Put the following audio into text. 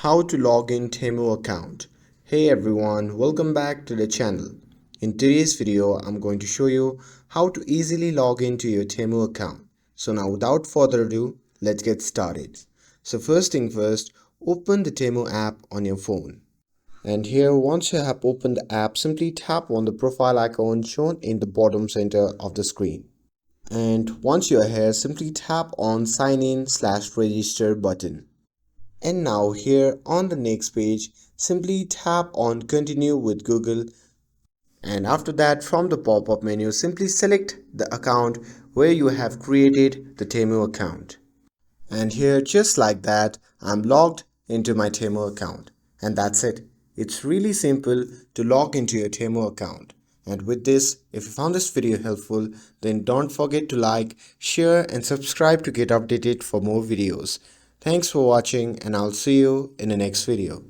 How to log in Temu account. Hey everyone, welcome back to the channel. In today's video, I'm going to show you how to easily log into your Temu account. So now without further ado, let's get started. So first thing first, open the Temu app on your phone. And here, once you have opened the app, simply tap on the profile icon shown in the bottom center of the screen. And once you are here, simply tap on sign in/register button. And now here on the next page, simply tap on continue with Google, and after that from the pop-up menu simply select the account where you have created the Temu account. And here just like that, I'm logged into my Temu account, and that's it. It's really simple to log into your Temu account. And with this, if you found this video helpful, then don't forget to like, share and subscribe to get updated for more videos. Thanks for watching, and I'll see you in the next video.